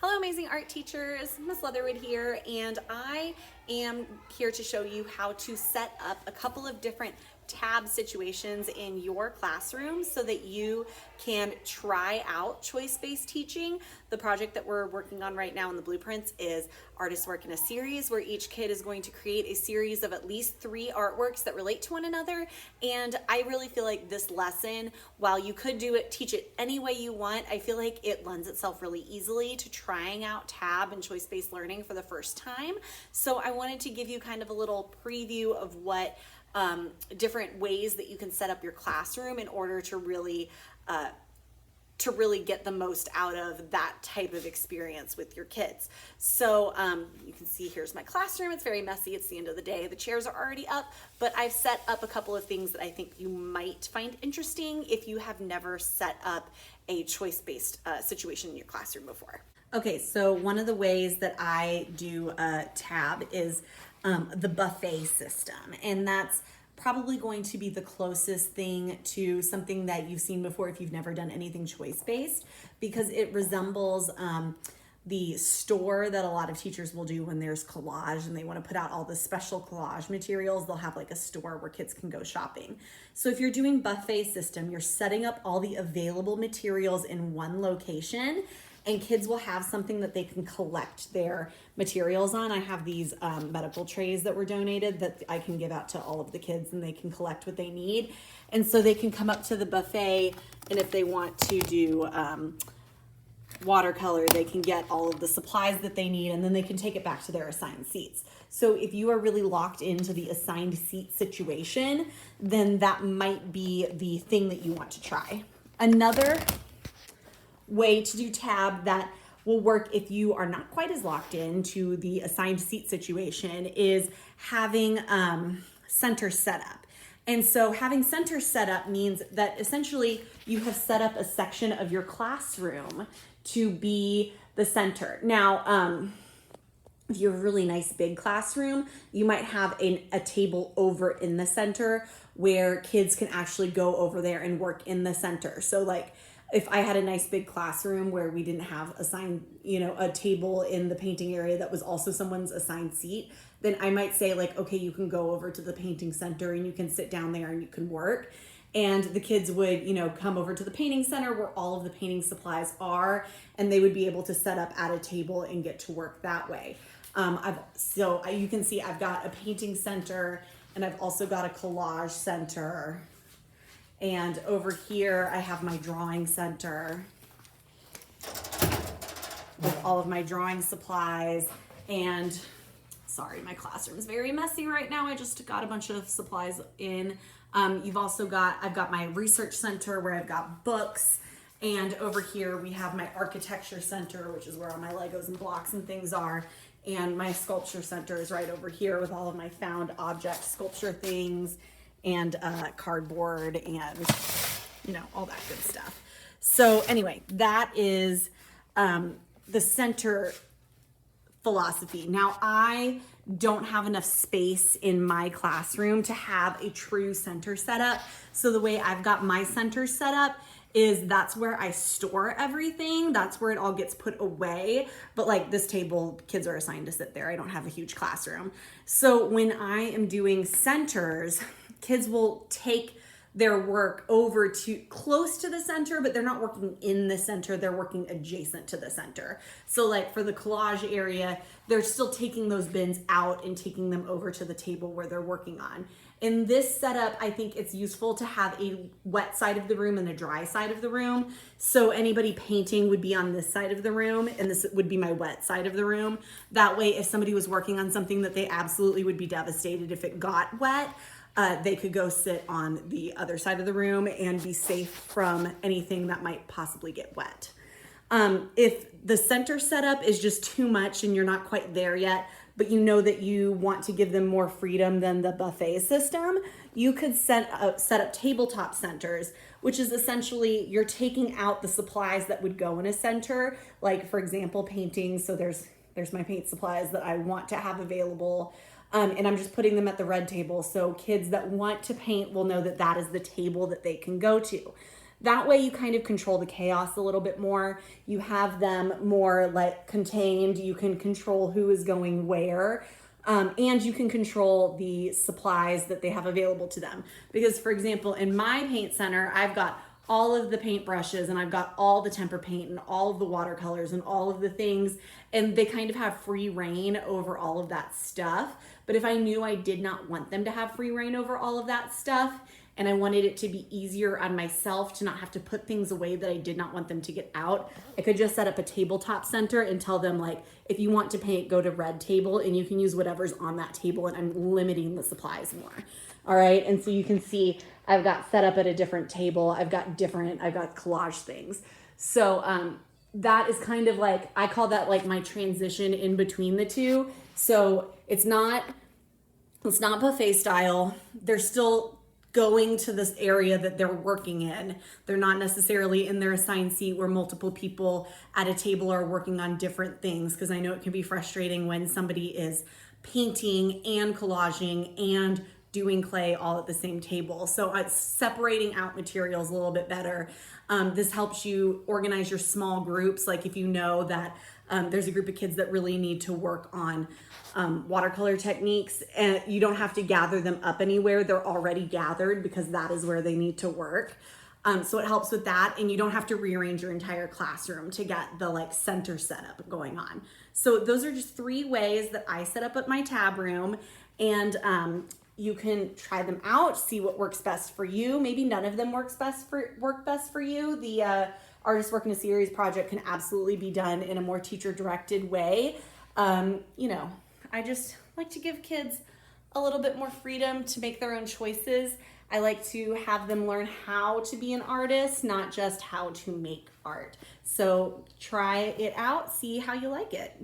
Hello, amazing art teachers. Miss Leatherwood here, and I am here to show you how to set up a couple of different tab situations in your classroom so that you can try out choice-based teaching. The project that we're working on right now in the blueprints is Artists Work in a Series, where each kid is going to create a series of at least 3 artworks that relate to one another. And I really feel like this lesson, while you could teach it any way you want, I feel like it lends itself really easily to trying out tab and choice-based learning for the first time. So I wanted to give you kind of a little preview of what different ways that you can set up your classroom in order to really get the most out of that type of experience with your kids. So you can see here's my classroom. It's very messy. It's the end of the day. The chairs are already up, but I've set up a couple of things that I think you might find interesting if you have never set up a choice-based situation in your classroom before. Okay, so one of the ways that I do tab is the buffet system, and that's probably going to be the closest thing to something that you've seen before if you've never done anything choice-based, because it resembles the store that a lot of teachers will do when there's collage and they want to put out all the special collage materials. They'll have like a store where kids can go shopping. So if you're doing buffet system, you're setting up all the available materials in one location, and kids will have something that they can collect their materials on. I have these medical trays that were donated that I can give out to all of the kids, and they can collect what they need. And so they can come up to the buffet, and if they want to do watercolor, they can get all of the supplies that they need, and then they can take it back to their assigned seats. So if you are really locked into the assigned seat situation, then that might be the thing that you want to try. Another way to do tab that will work if you are not quite as locked into the assigned seat situation is having center setup. And so having center setup means that essentially you have set up a section of your classroom to be the center. Now, if you have a really nice big classroom, you might have a table over in the center where kids can actually go over there and work in the center. So like, if I had a nice big classroom where we didn't have assigned, a table in the painting area that was also someone's assigned seat, then I might say like, okay, you can go over to the painting center and you can sit down there and you can work. And the kids would, come over to the painting center where all of the painting supplies are, and they would be able to set up at a table and get to work that way. You can see I've got a painting center, and I've also got a collage center. And over here, I have my drawing center with all of my drawing supplies. And sorry, my classroom is very messy right now. I just got a bunch of supplies in. I've got my research center where I've got books. And over here, we have my architecture center, which is where all my Legos and blocks and things are. And my sculpture center is right over here with all of my found object sculpture things and cardboard and all that good stuff. So anyway, that is the center philosophy. Now, I don't have enough space in my classroom to have a true center setup. So the way I've got my center set up is that's where I store everything. That's where it all gets put away. But like this table, kids are assigned to sit there. I don't have a huge classroom. So when I am doing centers, kids will take their work over to close to the center, but they're not working in the center, they're working adjacent to the center. So like for the collage area, they're still taking those bins out and taking them over to the table where they're working on. In this setup, I think it's useful to have a wet side of the room and a dry side of the room. So anybody painting would be on this side of the room, and this would be my wet side of the room. That way, if somebody was working on something that they absolutely would be devastated if it got wet, they could go sit on the other side of the room and be safe from anything that might possibly get wet. If the center setup is just too much and you're not quite there yet, but you know that you want to give them more freedom than the buffet system, you could set up tabletop centers, which is essentially you're taking out the supplies that would go in a center, like for example, painting. So there's my paint supplies that I want to have available. And I'm just putting them at the red table. So kids that want to paint will know that that is the table that they can go to. That way you kind of control the chaos a little bit more. You have them more like contained. You can control who is going where. And you can control the supplies that they have available to them. Because for example, in my paint center, I've got all of the paint brushes and I've got all the temper paint and all of the watercolors and all of the things, and they kind of have free reign over all of that stuff. But if I knew I did not want them to have free reign over all of that stuff, and I wanted it to be easier on myself to not have to put things away that I did not want them to get out, I could just set up a tabletop center and tell them, like, if you want to paint, go to red table and you can use whatever's on that table, and I'm limiting the supplies more. All right, and so you can see I've got set up at a different table. I've got collage things. So that is kind of like, I call that like my transition in between the two. So it's not buffet style. They're still going to this area that they're working in. They're not necessarily in their assigned seat where multiple people at a table are working on different things, because I know it can be frustrating when somebody is painting and collaging and doing clay all at the same table. So it's separating out materials a little bit better. This helps you organize your small groups. Like if you know that there's a group of kids that really need to work on watercolor techniques, and you don't have to gather them up anywhere. They're already gathered because that is where they need to work. So it helps with that, and you don't have to rearrange your entire classroom to get the like center setup going on. So those are just 3 ways that I set up at my tab room, and you can try them out, see what works best for you. Maybe none of them work best for you. The Artist Work in a Series project can absolutely be done in a more teacher-directed way. You know, I just like to give kids a little bit more freedom to make their own choices. I like to have them learn how to be an artist, not just how to make art. So try it out, see how you like it.